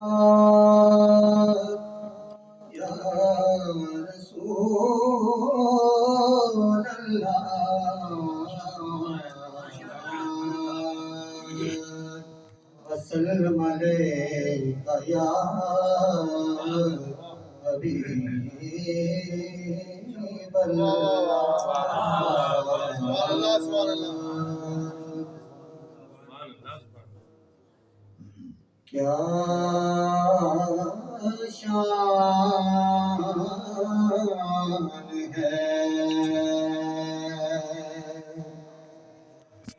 یا رسول اللہ وسلم علیکہ یا حبیب کیا شان ہے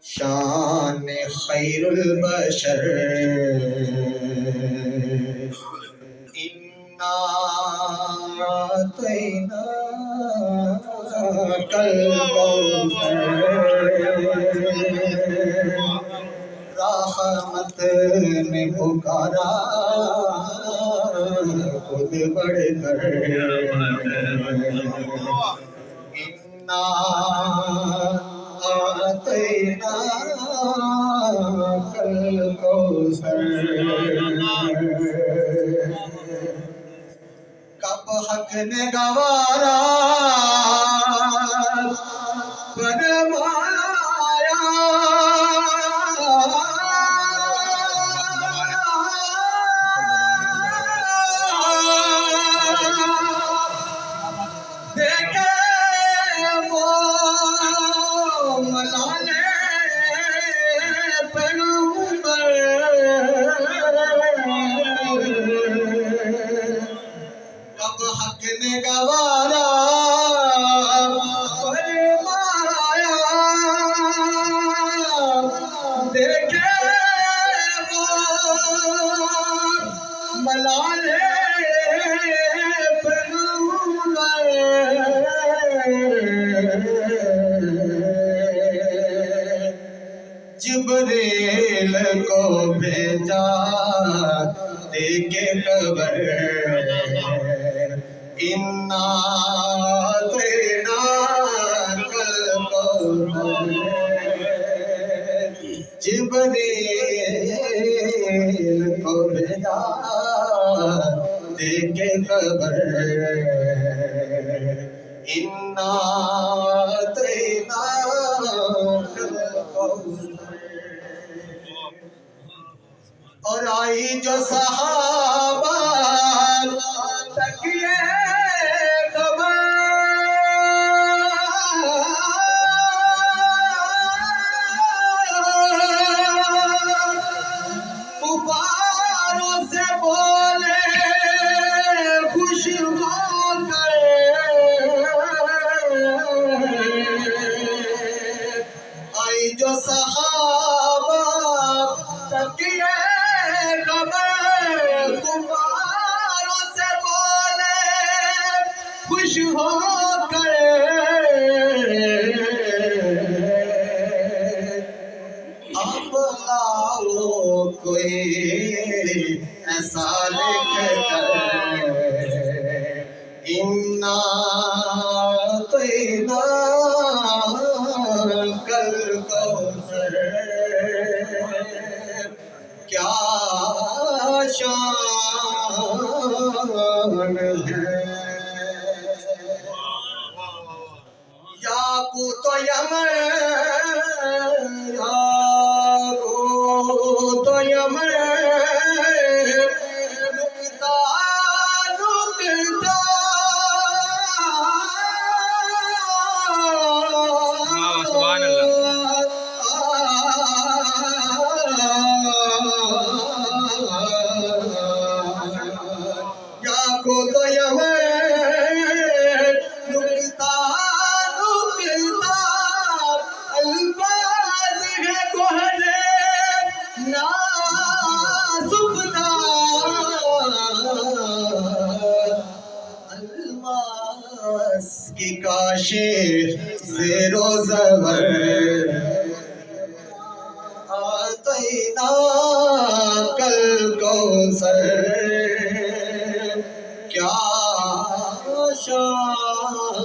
شان خیر البشر انا اعطیناک الکوثر رحمت نے پکارا خود بڑھ کر انا اعطیناک الکوثر کب حق نے گوارا فرمایا دیکھے وہ ملانے پیغمبر کب حق نے گوارا فرمایا دیکھے وہ ملانے جبریل کو بھیجا دیکھے خبر انا اعطیناک الکوثر جبریل کو بھیجا دیکھے خبر انا اعطیناک الکوثر اور آئی جو صحابہ تکیے پکاروں سے بولے خوش ہو کر آئی جو صحابہ تکیے پکاروں سے بولے خوش ہو کر اب لاؤ کوئی ایسا لکھ کر انا اعطیناک الکوثر کیا شان ہے یاقوت و یمن یاقوت و یمن نکتا نکتا سبحان یاقوت و یمن نکتا نکتا الفاظ ہے گوہر نازکتا الماس کی کاشی زیر و زبر اعطیناک الکوثر کیا شان